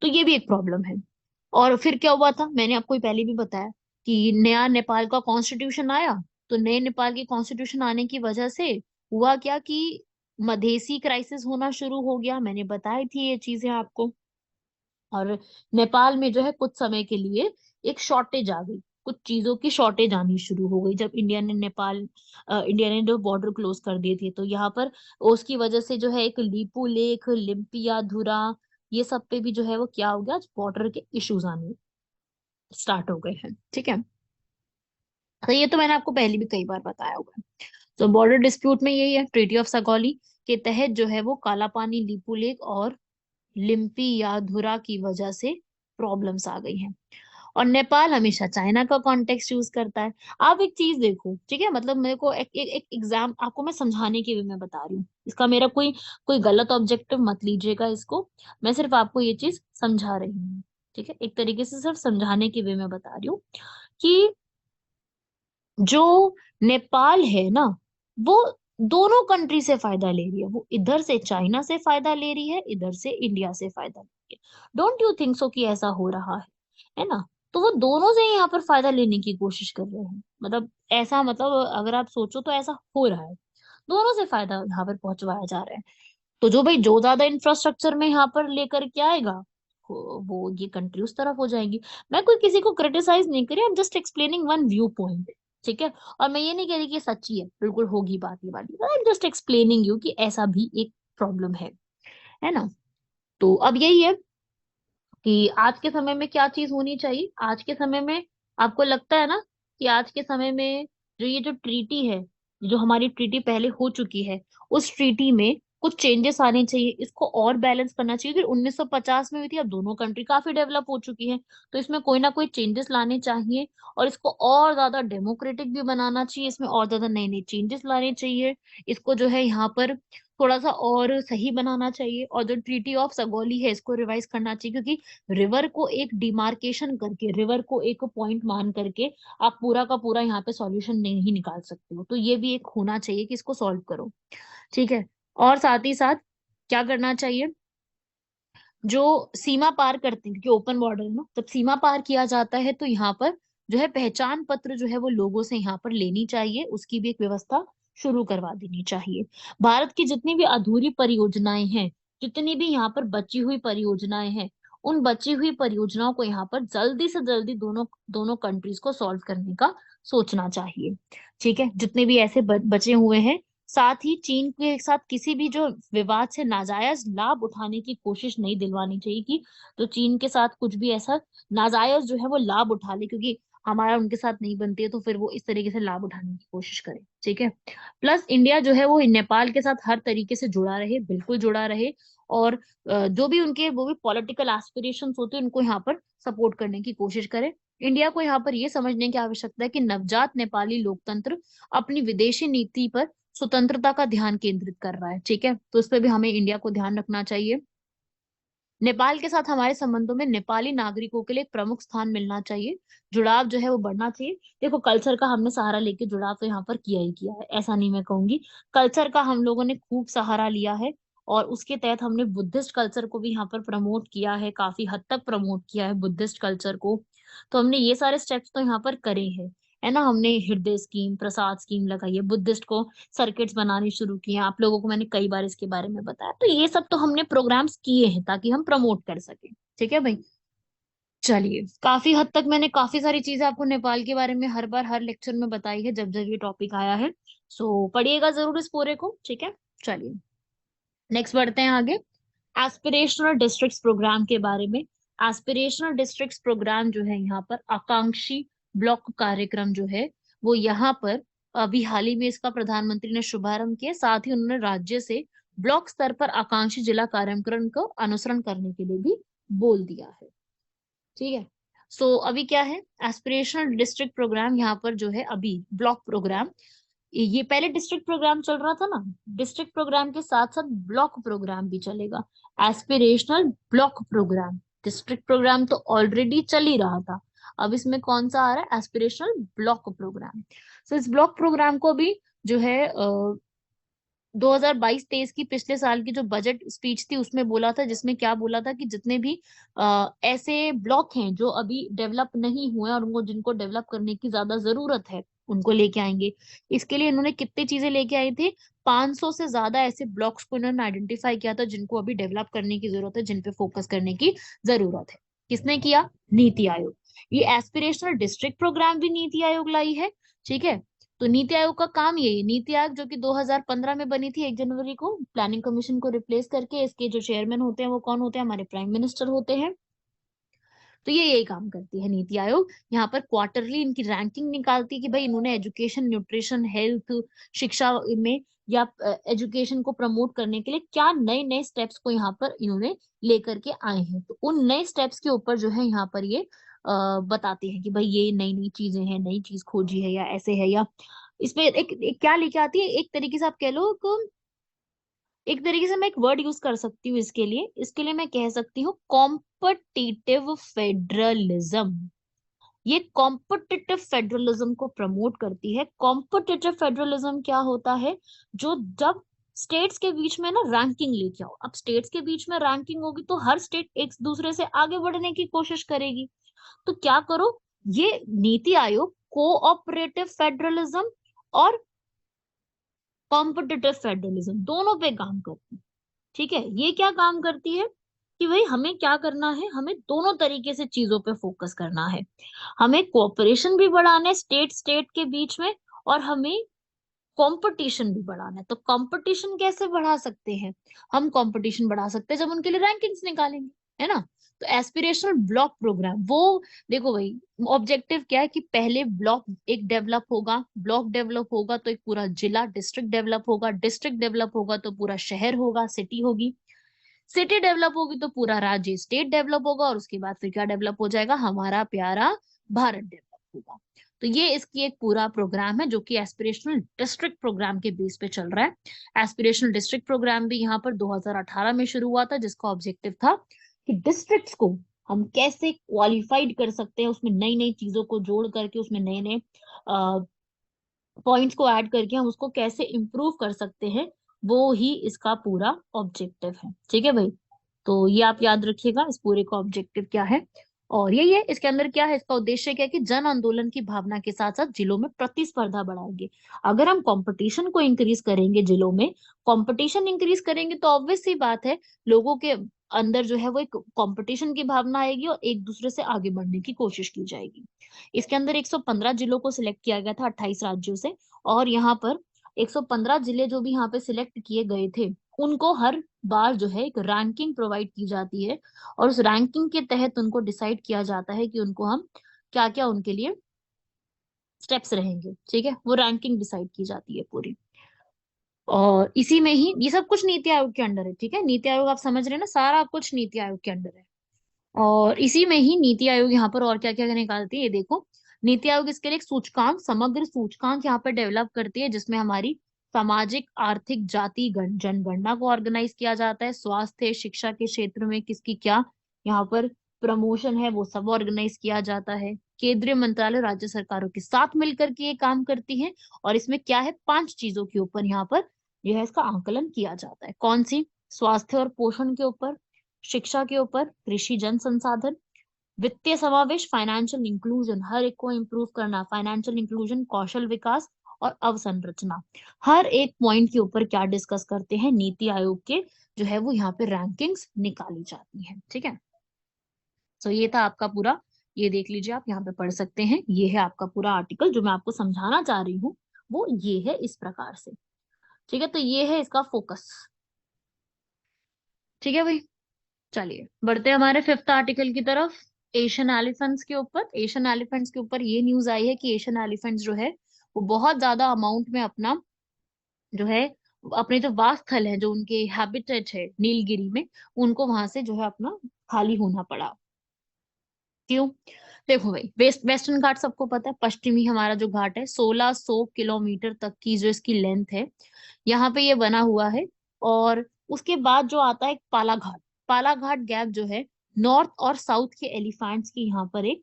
तो ये भी एक प्रॉब्लम है। और फिर क्या हुआ था, मैंने आपको पहले भी बताया कि नया नेपाल का कॉन्स्टिट्यूशन आया। तो नए नेपाल के कॉन्स्टिट्यूशन आने की वजह से हुआ क्या कि मधेसी क्राइसिस होना शुरू हो गया। मैंने बताई थी ये चीजें आपको। और नेपाल में जो है कुछ समय के लिए एक शॉर्टेज आ गई, कुछ चीजों की शॉर्टेज आनी शुरू हो गई जब इंडिया ने जो बॉर्डर क्लोज कर दिए थे। तो यहाँ पर उसकी वजह से जो है एक लिपू लेक, लिम्पियाधुरा, ये सब पे भी जो है वो क्या हो गया, बॉर्डर के इश्यूज आने स्टार्ट हो गए हैं, ठीक है। तो ये तो मैंने आपको पहले भी कई बार बताया होगा। तो बॉर्डर डिस्प्यूट में यही है, ट्रीटी ऑफ सगौली के तहत जो है वो काला पानी, लिपू लेक और लिम्पी या धुरा की वजह से प्रॉब्लम्स आ गई हैं। और नेपाल हमेशा चाइना का कॉन्टेक्स्ट यूज करता है। आप एक चीज देखो, ठीक है, मतलब मेरे को एक एग्जाम आपको मैं समझाने के लिए मैं बता रही हूँ, इसका मेरा कोई कोई गलत ऑब्जेक्टिव मत लीजिएगा इसको। मैं सिर्फ आपको ये चीज समझा रही हूँ, ठीक है, एक तरीके से सिर्फ समझाने के वे में बता रही हूँ कि जो नेपाल है ना, वो दोनों कंट्री से फायदा ले रही है। वो इधर से चाइना से फायदा ले रही है, इधर से इंडिया से फायदा ले रही है। डोंट यू थिंक सो कि ऐसा हो रहा है ना? तो वो दोनों से यहाँ पर फायदा लेने की कोशिश कर रहे हैं, मतलब ऐसा, मतलब अगर आप सोचो तो ऐसा हो रहा है। दोनों से फायदा यहाँ पर पहुंचवाया जा रहा है। तो जो भाई जो ज्यादा इंफ्रास्ट्रक्चर में यहाँ पर लेकर के आएगा, वो ये कंट्री उस तरफ हो जाएगी। मैं कोई किसी को क्रिटिसाइज नहीं करी, I am just explaining one view point, ठीक है। और मैं ये नहीं कह रही कि ये सच्ची है, बिल्कुल होगी बात ये वाली, I am just explaining you कि ऐसा भी एक प्रॉब्लम है ना। तो अब यही है कि आज के समय में क्या चीज होनी चाहिए। आज के समय में आपको लगता है ना कि आज के समय में जो ये जो ट्रीटी है, जो हमारी ट्रीटी पहले हो चुकी है, उस ट्रीटी में कुछ चेंजेस आने चाहिए, इसको और बैलेंस करना चाहिए। फिर 1950 में हुई थी, अब दोनों कंट्री काफी डेवलप हो चुकी है, तो इसमें कोई ना कोई चेंजेस लाने चाहिए। और इसको और ज्यादा डेमोक्रेटिक भी बनाना चाहिए, इसमें और ज्यादा नए नए चेंजेस लाने चाहिए। इसको जो है यहाँ पर थोड़ा सा और सही बनाना चाहिए। और जो ट्रीटी ऑफ सगौली है, इसको रिवाइज करना चाहिए, क्योंकि रिवर को एक डिमार्केशन करके, रिवर को एक पॉइंट मान करके आप पूरा का पूरा यहाँ पे सॉल्यूशन नहीं निकाल सकते हो। तो ये भी एक होना चाहिए कि इसको सॉल्व करो, ठीक है। और साथ ही साथ क्या करना चाहिए, जो सीमा पार करते हैं, क्योंकि ओपन बॉर्डर है ना, जब सीमा पार किया जाता है तो यहाँ पर जो है पहचान पत्र जो है वो लोगों से यहाँ पर लेनी चाहिए, उसकी भी एक व्यवस्था शुरू करवा देनी चाहिए। भारत की जितनी भी अधूरी परियोजनाएं हैं, जितनी भी यहाँ पर बची हुई परियोजनाएं हैं, उन बची हुई परियोजनाओं को यहाँ पर जल्दी से जल्दी दोनों दोनों कंट्रीज को सॉल्व करने का सोचना चाहिए, ठीक है, जितने भी ऐसे बचे हुए हैं। साथ ही चीन के साथ किसी भी जो विवाद से नाजायज लाभ उठाने की कोशिश नहीं दिलवानी चाहिए, कि जो चीन के साथ कुछ भी ऐसा नाजायज जो है वो लाभ उठा ले, क्योंकि हमारा उनके साथ नहीं बनती है, तो फिर वो इस तरीके से लाभ उठाने की कोशिश करे, ठीक है। प्लस इंडिया जो है वो नेपाल के साथ हर तरीके से जुड़ा रहे, बिल्कुल जुड़ा रहे। और जो भी उनके वो भी पॉलिटिकल एस्पिरेशंस होते हैं, उनको यहाँ पर सपोर्ट करने की कोशिश करे। इंडिया को यहाँ पर ये समझने की आवश्यकता है कि नवजात नेपाली लोकतंत्र अपनी विदेशी नीति पर स्वतंत्रता का ध्यान केंद्रित कर रहा है, ठीक है। तो इस पे भी हमें इंडिया को ध्यान रखना चाहिए। नेपाल के साथ हमारे संबंधों में नेपाली नागरिकों के लिए एक प्रमुख स्थान मिलना चाहिए, जुड़ाव जो है वो बढ़ना चाहिए। देखो कल्चर का हमने सहारा लेके जुड़ाव तो यहाँ पर किया ही किया है, ऐसा नहीं मैं कहूंगी। कल्चर का हम लोगों ने खूब सहारा लिया है, और उसके तहत हमने बुद्धिस्ट कल्चर को भी यहाँ पर प्रमोट किया है, काफी हद तक प्रमोट किया है बुद्धिस्ट कल्चर को। तो हमने ये सारे स्टेप्स तो यहाँ पर करे हैं, है ना। हमने हृदय स्कीम, प्रसाद स्कीम लगाई है, बुद्धिस्ट को सर्किट्स बनानी शुरू किए हैं, आप लोगों को मैंने कई बार इसके बारे में बताया। तो ये सब तो हमने प्रोग्राम्स किए हैं ताकि हम प्रमोट कर सके, ठीक है भाई। चलिए, काफी हद तक मैंने काफी सारी चीजें आपको नेपाल के बारे में हर बार हर लेक्चर में बताई है जब जब ये टॉपिक आया है। सो पढ़िएगा जरूर इस पूरे को, ठीक है। चलिए नेक्स्ट बढ़ते हैं आगे, एस्पिरेशनल डिस्ट्रिक्ट्स प्रोग्राम के बारे में। एस्पिरेशनल डिस्ट्रिक्ट्स प्रोग्राम जो है यहाँ पर आकांक्षी ब्लॉक कार्यक्रम जो है वो यहाँ पर अभी हाल ही में इसका प्रधानमंत्री ने शुभारंभ किया। साथ ही उन्होंने राज्य से ब्लॉक स्तर पर आकांक्षी जिला कार्यक्रम को अनुसरण करने के लिए भी बोल दिया है, ठीक है। सो अभी क्या है, एस्पिरेशनल डिस्ट्रिक्ट प्रोग्राम यहाँ पर जो है अभी ब्लॉक प्रोग्राम, ये पहले डिस्ट्रिक्ट प्रोग्राम चल रहा था ना, डिस्ट्रिक्ट प्रोग्राम के साथ साथ ब्लॉक प्रोग्राम भी चलेगा। Aspirational block programme, district programme तो ऑलरेडी चल ही रहा था, अब इसमें कौन सा आ रहा है, एस्पिरेशनल ब्लॉक प्रोग्राम। सो इस ब्लॉक प्रोग्राम को भी जो है 2022-23 की पिछले साल की जो बजट स्पीच थी उसमें बोला था, जिसमें क्या बोला था कि जितने भी ऐसे ब्लॉक हैं जो अभी डेवलप नहीं हुए और उनको जिनको डेवलप करने की ज्यादा जरूरत है उनको लेके आएंगे। इसके लिए इन्होंने कितनी चीजें लेके आई थी, 500 से ज्यादा ऐसे ब्लॉक्स को इन्होंने आइडेंटिफाई किया था जिनको अभी डेवलप करने की जरूरत है, जिन पे फोकस करने की जरूरत है। किसने किया, नीति आयोग। ये एस्पिरेशनल डिस्ट्रिक्ट प्रोग्राम भी नीति आयोग लाई है, ठीक है। तो नीति आयोग का काम यही, नीति आयोग जो कि 2015 में बनी थी 1 जनवरी को, प्लानिंग कमीशन को रिप्लेस करके, इसके जो चेयरमैन होते हैं वो कौन होते हैं, हमारे प्राइम मिनिस्टर होते हैं। तो ये यही काम करती है नीति आयोग। यहाँ पर क्वार्टरली इनकी रैंकिंग निकालती है कि भाई इन्होंने एजुकेशन, न्यूट्रिशन, हेल्थ, शिक्षा में या एजुकेशन को प्रमोट करने के लिए क्या नए नए स्टेप्स को यहाँ पर इन्होंने लेकर के आए हैं। तो उन नए स्टेप्स के ऊपर जो है यहाँ पर ये बताते हैं कि भाई ये नई नई चीजें हैं, नई चीज खोजी है या ऐसे है, या इसमें एक क्या लेके आती है, एक तरीके से आप कह लो, एक तरीके से मैं एक वर्ड यूज कर सकती हूँ इसके लिए मैं कह सकती हूँ कॉम्पिटिटिव फेडरलिज्म। ये कॉम्पिटिटिव फेडरलिज्म को प्रमोट करती है। कॉम्पिटिटिव फेडरलिज्म क्या होता है, जो जब स्टेट्स के बीच में ना रैंकिंग लेके आओ, अब स्टेट्स के बीच में रैंकिंग होगी तो हर स्टेट एक दूसरे से आगे बढ़ने की कोशिश करेगी। तो क्या करो, ये नीति आयोग कोऑपरेटिव फेडरलिज्म और कॉम्पिटिटिव फेडरलिज्म दोनों पे काम करती है, ठीक है। ये क्या काम करती है कि भाई हमें क्या करना है, हमें दोनों तरीके से चीजों पे फोकस करना है। हमें कोऑपरेशन भी बढ़ाना है स्टेट स्टेट के बीच में, और हमें कंपटीशन भी बढ़ाना है। तो कंपटीशन कैसे बढ़ा सकते हैं, हम कंपटीशन बढ़ा सकते हैं जब उनके लिए रैंकिंग्स निकालेंगे, है ना। तो एस्पिरेशनल ब्लॉक प्रोग्राम वो, देखो भाई ऑब्जेक्टिव क्या है कि पहले ब्लॉक एक डेवलप होगा, ब्लॉक डेवलप होगा तो एक पूरा जिला डिस्ट्रिक्ट डेवलप होगा, डिस्ट्रिक्ट डेवलप होगा तो पूरा शहर होगा, सिटी होगी, सिटी डेवलप होगी तो पूरा राज्य स्टेट डेवलप होगा, और उसके बाद फिर क्या डेवलप हो जाएगा, हमारा प्यारा भारत डेवलप होगा। तो ये इसकी एक पूरा प्रोग्राम है जो कि एस्पिरेशनल डिस्ट्रिक्ट प्रोग्राम के बेस पे चल रहा है। एस्पिरेशनल डिस्ट्रिक्ट प्रोग्राम भी यहाँ पर 2018 में शुरू हुआ था, जिसका ऑब्जेक्टिव था कि डिस्ट्रिक्ट्स को हम कैसे क्वालिफाइड कर सकते हैं, उसमें नई नई चीजों को जोड़ करके, उसमें नए नए पॉइंट्स को ऐड करके हम उसको कैसे इम्प्रूव कर सकते हैं, वो ही इसका पूरा ऑब्जेक्टिव है, ठीक है भाई। तो ये आप याद रखिएगा, इस पूरे का ऑब्जेक्टिव क्या है। और यही है, इसके अंदर क्या है, इसका उद्देश्य क्या है कि जन आंदोलन की भावना के साथ साथ जिलों में प्रतिस्पर्धा बढ़ाएंगे। अगर हम कंपटीशन को इंक्रीज करेंगे, जिलों में कंपटीशन इंक्रीज करेंगे तो ऑब्वियस सी बात है लोगों के अंदर जो है वो एक कंपटीशन की भावना आएगी और एक दूसरे से आगे बढ़ने की कोशिश की जाएगी। इसके अंदर 115 जिलों को सिलेक्ट किया गया था 28 राज्यों से, और यहाँ पर 115 जिले जो भी यहाँ पे सिलेक्ट किए गए थे उनको हर बार जो है एक रैंकिंग प्रोवाइड की जाती है, और उस रैंकिंग के तहत उनको डिसाइड किया जाता है कि उनको हम क्या क्या उनके लिए स्टेप्स रहेंगे, ठीक है। वो रैंकिंग डिसाइड की जाती है पूरी, और इसी में ही ये सब कुछ नीति आयोग के अंडर है, ठीक है। नीति आयोग आप समझ रहे हैं ना, सारा कुछ नीति आयोग के अंडर है। और इसी में ही नीति आयोग यहाँ पर और क्या क्या निकालती है, ये देखो। नीति आयोग इसके लिए एक सूचकांक, समग्र सूचकांक यहाँ पर डेवलप करती है, जिसमें हमारी सामाजिक आर्थिक जाति जनगणना को ऑर्गेनाइज किया जाता है। स्वास्थ्य शिक्षा के क्षेत्र में किसकी क्या यहाँ पर प्रमोशन है वो सब ऑर्गेनाइज किया जाता है। केंद्रीय मंत्रालय राज्य सरकारों के साथ मिलकर के ये काम करती है। और इसमें क्या है, 5 चीजों के ऊपर यहाँ पर यह है इसका आंकलन किया जाता है। कौन सी? स्वास्थ्य और पोषण के ऊपर, शिक्षा के ऊपर, कृषि जन संसाधन, वित्तीय समावेश फाइनेंशियल इंक्लूजन, हर एक को इम्प्रूव करना, फाइनेंशियल इंक्लूजन, कौशल विकास और अवसंरचना। हर एक पॉइंट के ऊपर क्या डिस्कस करते हैं, नीति आयोग के जो है वो यहाँ पे रैंकिंग्स निकाली जाती है। ठीक है, तो ये था आपका पूरा, ये देख लीजिए, आप यहाँ पे पढ़ सकते हैं। ये है आपका पूरा आर्टिकल जो मैं आपको समझाना चाह रही हूँ, वो ये है इस प्रकार से। ठीक है, तो ये है इसका फोकस। ठीक है भाई, चलिए बढ़ते हैं हमारे 5th आर्टिकल की तरफ। एशियन एलिफेंट्स के ऊपर, एशियन एलिफेंट्स के ऊपर ये न्यूज आई है कि एशियन एलिफेंट्स जो है वो बहुत ज्यादा अमाउंट में अपना जो है, अपने जो वास स्थल है, जो उनके हैबिटेट है नीलगिरी में, उनको वहां से जो है अपना खाली होना पड़ा। क्यों? देखो भाई, वेस्टर्न घाट सबको पता है, पश्चिमी हमारा जो घाट है 1600 किलोमीटर तक की जो इसकी लेंथ है, यहाँ पे ये बना हुआ है। और उसके बाद जो आता है एक पाला घाट, पाला घाट गैप जो है, नॉर्थ और साउथ के एलिफेंट्स की यहाँ पर एक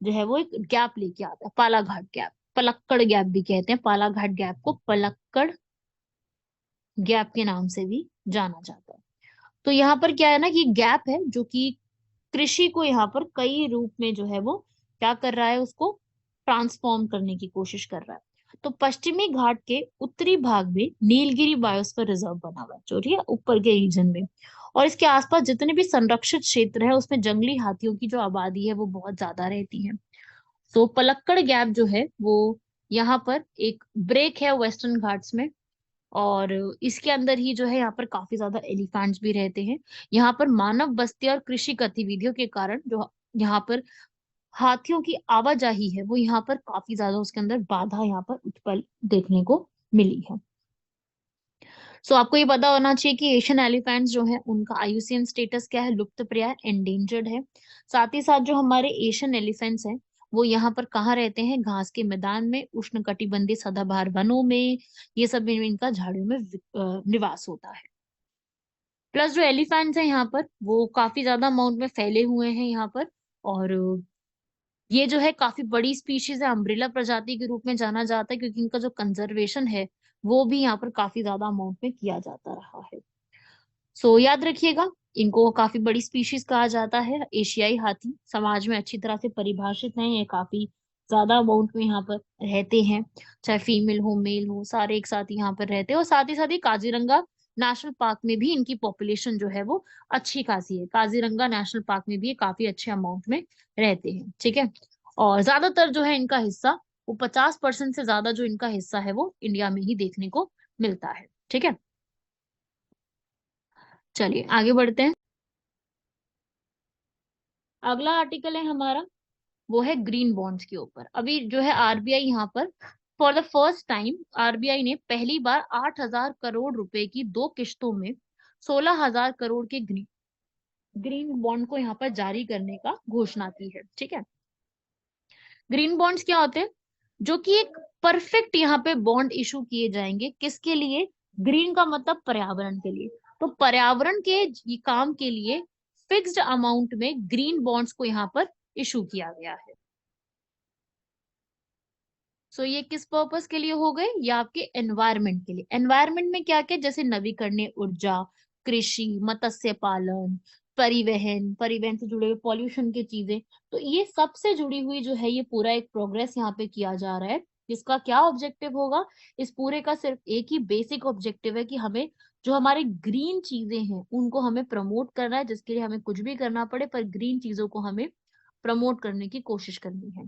जो है वो एक गैप लेके आता है, पाला घाट गैप, पलक्कड़ गैप भी कहते हैं। पाला घाट गैप को पलक्कड़ गैप के नाम से भी जाना जाता है। तो यहाँ पर क्या है ना कि गैप है जो कि कृषि को यहाँ पर कई रूप में जो है वो क्या कर रहा है, उसको ट्रांसफॉर्म करने की कोशिश कर रहा है। तो पश्चिमी घाट के उत्तरी भाग में नीलगिरी बायोस्फीयर रिजर्व बना हुआ है, जो है ऊपर के रीजन में। और इसके आसपास जितने भी संरक्षित क्षेत्र है उसमें जंगली हाथियों की जो आबादी है वो बहुत ज्यादा रहती है। तो पलक्कड़ गैप जो है वो यहाँ पर एक ब्रेक है वेस्टर्न घाट्स में। और इसके अंदर ही जो है यहाँ पर काफी ज्यादा एलिफेंट्स भी रहते हैं। यहाँ पर मानव बस्ती और कृषि गतिविधियों के कारण जो यहाँ पर हाथियों की आवाजाही है वो यहाँ पर काफी ज्यादा उसके अंदर बाधा यहाँ पर उत्पन्न देखने को मिली है। सो आपको ये पता होना चाहिए कि एशियन एलिफेंट्स जो है उनका आईयूसीएन स्टेटस क्या है, लुप्त प्राय, एंडेंजर्ड है। साथ ही साथ जो हमारे एशियन एलिफेंट्स हैं वो यहाँ पर कहाँ रहते हैं, घास के मैदान में, उष्ण कटिबंधीय सदाबहार वनों में, ये सब में इनका झाड़ियों में निवास होता है। प्लस जो एलिफेंट्स हैं यहाँ पर वो काफी ज्यादा अमाउंट में फैले हुए हैं यहाँ पर। और ये जो है काफी बड़ी स्पीशीज है, अम्ब्रेला प्रजाति के रूप में जाना जाता है, क्योंकि इनका जो कंजर्वेशन है वो भी यहाँ पर काफी ज्यादा अमाउंट में किया जाता रहा है। सो याद रखिएगा, इनको काफी बड़ी स्पीशीज कहा जाता है। एशियाई हाथी समाज में अच्छी तरह से परिभाषित हैं, ये काफी ज्यादा अमाउंट में यहाँ पर रहते हैं, चाहे फीमेल हो मेल हो, सारे एक साथ यहाँ पर रहते हैं। और साथ ही काजीरंगा नेशनल पार्क में भी इनकी पॉपुलेशन जो है वो अच्छी खासी है। काजीरंगा नेशनल पार्क में भी ये काफी अच्छे अमाउंट में रहते हैं। ठीक है, और ज्यादातर जो है इनका हिस्सा, वो 50% से ज्यादा जो इनका हिस्सा है वो इंडिया में ही देखने को मिलता है। ठीक है, चलिए आगे बढ़ते हैं। अगला आर्टिकल है हमारा, वो है ग्रीन बॉन्ड्स के ऊपर। अभी जो है आरबीआई यहाँ पर for the first time, RBI ने पहली बार 8,000 करोड़ रुपए की 2 किश्तों में 16,000 करोड़ के ग्रीन बॉन्ड को यहाँ पर जारी करने का घोषणा की है। ठीक है, ग्रीन बॉन्ड्स क्या होते हैं, जो कि एक परफेक्ट यहाँ पे बॉन्ड इशू किए जाएंगे, किसके लिए? ग्रीन का मतलब पर्यावरण के लिए। तो पर्यावरण के ये काम के लिए फिक्स्ड अमाउंट में ग्रीन बॉन्ड्स को यहाँ पर इशू किया गया है। सो ये किस पर्पस के लिए हो गए? ये आपके एनवायरनमेंट के लिए। एनवायरनमेंट में क्या क्या, जैसे नवीकरणीय ऊर्जा, कृषि, मत्स्य पालन, परिवहन, परिवहन से जुड़े हुए पॉल्यूशन की चीजें, तो ये सबसे जुड़ी हुई जो है ये पूरा एक प्रोग्रेस यहाँ पे किया जा रहा है। जिसका क्या ऑब्जेक्टिव होगा? इस पूरे का सिर्फ एक ही बेसिक ऑब्जेक्टिव है कि हमें जो हमारे ग्रीन चीजें हैं उनको हमें प्रमोट करना है, जिसके लिए हमें कुछ भी करना पड़े, पर ग्रीन चीजों को हमें प्रमोट करने की कोशिश करनी है।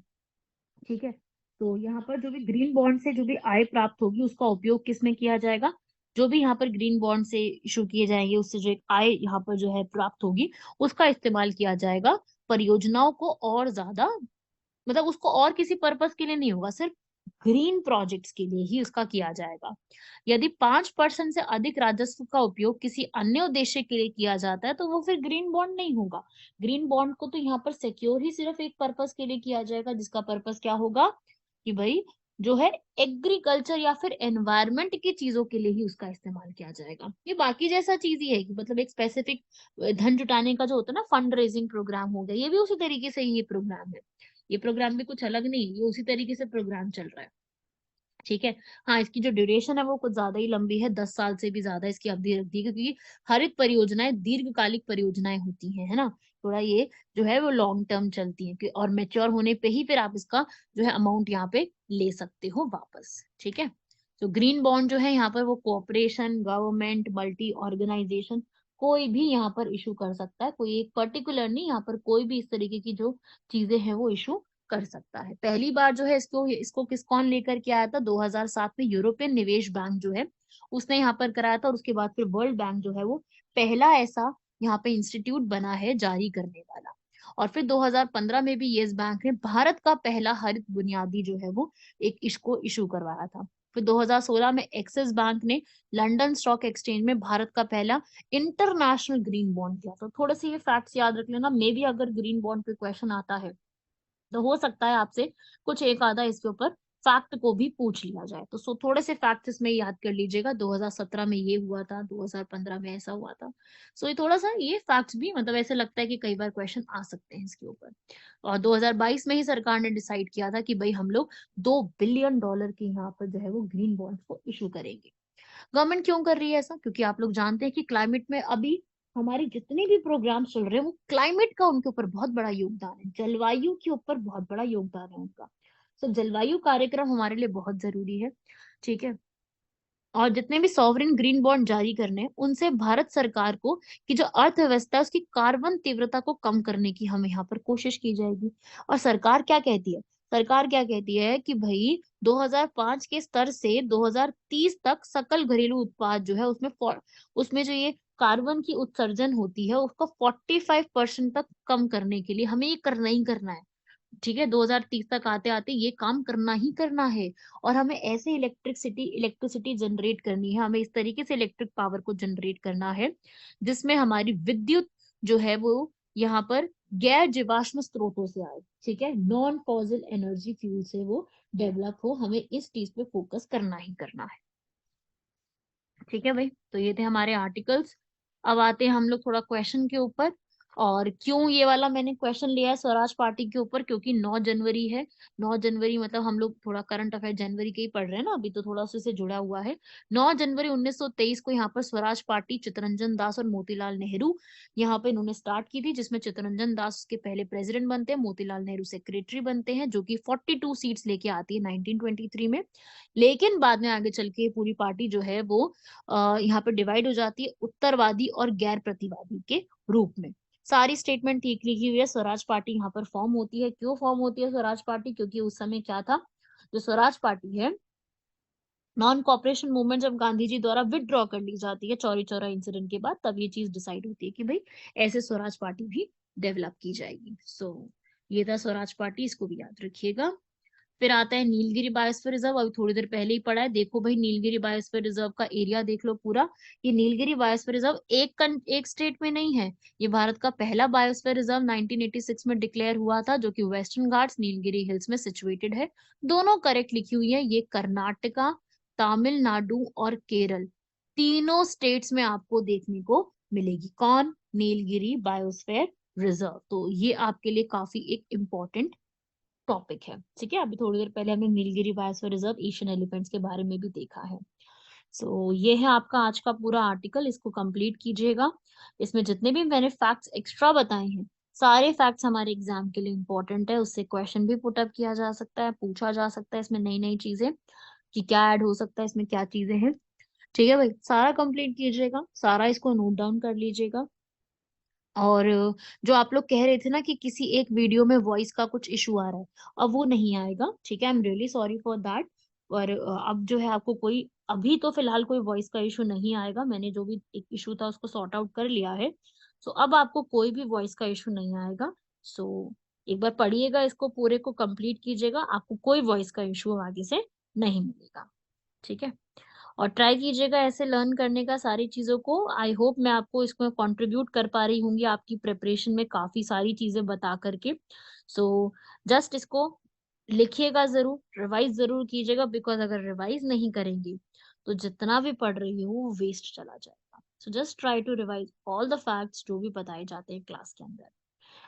ठीक है, तो यहाँ पर जो भी ग्रीन बॉन्ड से जो भी आय प्राप्त होगी उसका उपयोग किस में किया जाएगा? जो भी यहाँ पर ग्रीन बॉन्ड से इशू किए जाएंगे उससे जो एक आय यहाँ पर जो है प्राप्त होगी उसका इस्तेमाल किया जाएगा परियोजनाओं को और ज्यादा, मतलब उसको और किसी पर्पस के लिए नहीं होगा, सिर्फ ग्रीन प्रोजेक्ट्स के लिए ही उसका किया जाएगा। यदि 5% से अधिक राजस्व का उपयोग किसी अन्य उद्देश्य के लिए किया जाता है तो वो फिर ग्रीन बॉन्ड नहीं होगा। ग्रीन बॉन्ड को तो यहाँ पर सिक्योर ही सिर्फ एक पर्पस के लिए किया जाएगा, जिसका पर्पस क्या होगा कि भाई जो है एग्रीकल्चर या फिर एनवायरमेंट की चीजों के लिए ही उसका इस्तेमाल किया जाएगा। ये बाकी जैसा चीज ही है कि मतलब एक स्पेसिफिक धन जुटाने का जो होता है ना फंड रेजिंग प्रोग्राम हो गया, ये भी उसी तरीके से ही ये प्रोग्राम है। ये प्रोग्राम भी कुछ अलग नहीं, ये उसी तरीके से प्रोग्राम चल रहा है। ठीक है। हाँ, इसकी जो ड्यूरेशन है वो कुछ ज्यादा ही लंबी है, 10 साल से भी ज्यादा इसकी अवधि रख दी है, क्योंकि हरित परियोजनाएं दीर्घकालिक परियोजनाएं होती हैं, है ना। थोड़ा ये जो है वो लॉन्ग टर्म चलती है कि और मेच्योर होने पे ही फिर आप इसका जो है अमाउंट यहाँ पे ले सकते हो वापस। ठीक है। तो ग्रीन बॉन्ड जो है यहाँ पर वो कॉरपोरेशन, गवर्नमेंट, मल्टी ऑर्गेनाइजेशन कोई भी यहाँ पर इशू कर सकता है, कोई एक पर्टिकुलर नहीं, यहाँ पर कोई भी इस तरीके की जो चीजें हैं वो इशू कर सकता है। पहली बार जो है इसको इसको किस कौन लेकर के आया था, 2007 में यूरोपियन निवेश बैंक जो है उसने यहाँ पर कराया था, और उसके बाद फिर वर्ल्ड बैंक जो है वो पहला ऐसा यहाँ पे इंस्टीट्यूट बना है जारी करने वाला। और फिर 2015 में भी येस बैंक ने भारत का पहला हरित बुनियादी जो है वो एक इसको इशू करवाया था। फिर 2016 में एक्सिस बैंक ने लंदन स्टॉक एक्सचेंज में भारत का पहला इंटरनेशनल ग्रीन बॉन्ड किया। तो थोड़े से ये फैक्ट्स याद रख लेना, मे भी अगर ग्रीन बॉन्ड पे क्वेश्चन आता है तो हो सकता है आपसे कुछ एक आधा इसके ऊपर फैक्ट को भी पूछ लिया जाए। तो थोड़े से फैक्ट इसमें याद कर लीजिएगा, 2017 में ये हुआ था, 2015 में ऐसा हुआ था। सो ये थोड़ा सा ये फैक्ट्स भी मतलब ऐसे लगता है कि कई बार क्वेश्चन आ सकते हैं इसके ऊपर। और 2022 में ही सरकार ने डिसाइड किया था कि भाई हम लोग $2 बिलियन के यहाँ पर जो है वो ग्रीन बॉन्ड को इशू करेंगे। गवर्नमेंट क्यों कर रही है ऐसा, क्योंकि आप लोग जानते हैं कि क्लाइमेट में अभी हमारे जितने भी प्रोग्राम चल रहे हैं वो क्लाइमेट का उनके ऊपर बहुत बड़ा योगदान है, जलवायु के ऊपर बहुत बड़ा योगदान है उनका। तो जलवायु कार्यक्रम हमारे लिए बहुत जरूरी है। ठीक है। और जितने भी सॉवरेन ग्रीन बॉन्ड जारी करने हैं उनसे भारत सरकार को की जो अर्थव्यवस्था है उसकी कार्बन तीव्रता को कम करने की हमें यहाँ पर कोशिश की जाएगी। और सरकार क्या कहती है, सरकार क्या कहती है कि भाई 2005 के स्तर से 2030 तक सकल घरेलू उत्पाद जो है उसमें जो ये कार्बन की उत्सर्जन होती है उसको 45% तक कम करने के लिए हमें ये करना ही करना है। ठीक है। 2030 तक आते आते ये काम करना ही करना है। और हमें ऐसे इलेक्ट्रिसिटी जनरेट करनी है, हमें इस तरीके से इलेक्ट्रिक पावर को जनरेट करना है जिसमें हमारी विद्युत जो है वो यहाँ पर गैर जीवाश्म स्रोतों से आए। ठीक है। नॉन फॉसिल एनर्जी फ्यूल से वो डेवलप हो, हमें इस चीज पे फोकस करना ही करना है। ठीक है भाई, तो ये थे हमारे आर्टिकल्स। अब आते हैं हम लोग थोड़ा क्वेश्चन के ऊपर। और क्यों ये वाला मैंने क्वेश्चन लिया है स्वराज पार्टी के ऊपर, क्योंकि 9 जनवरी है। 9 जनवरी मतलब हम लोग थोड़ा करंट अफेयर जनवरी के ही पढ़ रहे हैं ना अभी, तो थोड़ा उससे जुड़ा हुआ है। 9 जनवरी 1923 को यहाँ पर स्वराज पार्टी चित्तरंजन दास और मोतीलाल नेहरू यहाँ पे इन्होंने स्टार्ट की थी, जिसमें चित्तरंजन दास के पहले प्रेसिडेंट बनते हैं, मोतीलाल नेहरू सेक्रेटरी बनते हैं, जो कि 42 सीट्स लेके आती है 1923 में। लेकिन बाद में आगे चल के पूरी पार्टी जो है वो यहाँ पे डिवाइड हो जाती है उत्तरवादी और गैर प्रतिवादी के रूप में। सारी स्टेटमेंट ठीक लिखी हुई है। स्वराज पार्टी यहाँ पर फॉर्म होती है, क्यों फॉर्म होती है स्वराज पार्टी, क्योंकि उस समय क्या था, जो स्वराज पार्टी है नॉन कॉपरेशन मूवमेंट जब गांधी जी द्वारा विदड्रॉ कर ली जाती है चौरी चौरा इंसिडेंट के बाद, तब ये चीज डिसाइड होती है कि भाई ऐसे स्वराज पार्टी भी डेवलप की जाएगी। ये था स्वराज पार्टी, इसको भी याद रखिएगा। फिर आता है नीलगिरी बायोस्फीयर रिजर्व, अभी थोड़ी देर पहले ही पढ़ा है। देखो भाई नीलगिरी बायोस्फीयर रिजर्व का एरिया देख लो पूरा। ये नीलगिरी बायोस्फीयर रिजर्व एक स्टेट में नहीं है, ये भारत का पहला बायोस्फीयर रिजर्व 1986 में डिक्लेयर हुआ था, जो कि वेस्टर्न घाट्स नीलगिरी हिल्स में सिचुएटेड है। दोनों करेक्ट लिखी हुई है। ये कर्नाटका, तमिलनाडु और केरल तीनों स्टेट्स में आपको देखने को मिलेगी। कौन? Nilgiri biosphere reserve. तो ये आपके लिए काफी एक इम्पोर्टेंट टॉपिक है। ठीक है। अभी थोड़ी देर पहले हमने Nilgiri biosphere reserve Asian elephants के बारे में भी देखा है। ये है आपका आज का पूरा आर्टिकल, इसको कंप्लीट कीजिएगा। इसमें जितने भी मैंने फैक्ट्स एक्स्ट्रा बताए हैं सारे फैक्ट्स हमारे एग्जाम के लिए इंपॉर्टेंट है, उससे क्वेश्चन भी पुटअप किया जा सकता है, पूछा जा सकता है इसमें नई नई चीजें कि क्या ऐड हो सकता है, इसमें क्या चीजें हैं। ठीक है भाई, सारा कंप्लीट कीजिएगा, सारा इसको नोट डाउन कर लीजिएगा। और जो आप लोग कह रहे थे ना कि किसी एक वीडियो में वॉइस का कुछ इशू आ रहा है, अब वो नहीं आएगा। ठीक है। I am really sorry for that. और अब जो है आपको कोई अभी तो फिलहाल कोई वॉइस का इशू नहीं आएगा, मैंने जो भी एक इशू था उसको सॉर्ट आउट कर लिया है। अब आपको कोई भी वॉइस का इशू नहीं आएगा। एक बार पढ़िएगा, इसको पूरे को कंप्लीट कीजिएगा, आपको कोई वॉइस का इशू आगे से नहीं मिलेगा। ठीक है। और ट्राई कीजिएगा ऐसे लर्न करने का सारी चीजों को। आई होप मैं आपको इसमें कंट्रीब्यूट कर पा रही होंगी आपकी प्रिपरेशन में काफी सारी चीजें बता करके। जस्ट इसको लिखिएगा जरूर, रिवाइज जरूर कीजिएगा, बिकॉज अगर रिवाइज नहीं करेंगे तो जितना भी पढ़ रही हो वो वेस्ट चला जाएगा। So just try to revise all the facts जो भी बताए जाते हैं क्लास के अंदर,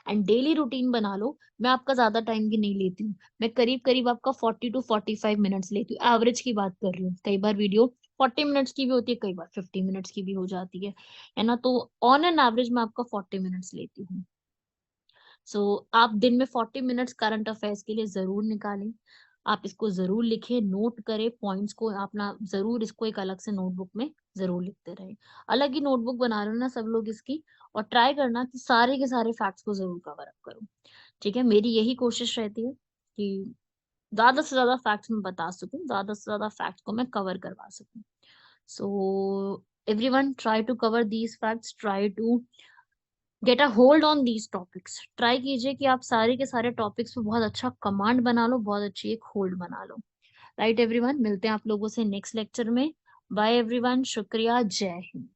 एंड डेली रूटीन बना लो। मैं आपका ज्यादा टाइम भी नहीं लेती हूँ, मैं करीब करीब आपका 40 to 45 मिनट्स लेती हूँ, एवरेज की बात कर रही हूँ। कई बार वीडियो 40 मिनट्स की भी होती है, कई बार 50 मिनट्स की भी हो जाती है ना। तो ऑन एन एवरेज मैं आपका 40 मिनट्स लेती हूँ। सो आप दिन में 40 मिनट्स करंट अफेयर्स के लिए जरूर निकालें। आप इसको जरूर लिखें, नोट करें पॉइंट्स को, अपना जरूर इसको एक अलग से नोटबुक में जरूर लिखते रहें। अलग ही नोटबुक बना रहे हो ना सब लोग इसकी, और ट्राई करना कि सारे के सारे फैक्ट्स को जरूर कवर अप करो। ठीक है, मेरी यही कोशिश रहती है कि ज्यादा से ज्यादा फैक्ट्स मैं बता सकूं, ज्यादा से ज्यादा फैक्ट्स को मैं कवर करवा सकूं। So everyone try to cover these facts, try to get a hold on these topics. Try कीजिए कि आप सारे के सारे टॉपिक्स पे बहुत अच्छा कमांड बना लो, बहुत अच्छी एक होल्ड बना लो। राइट एवरीवन, मिलते हैं आप लोगों से नेक्स्ट लेक्चर में। बाय एवरीवन, शुक्रिया, जय हिंद।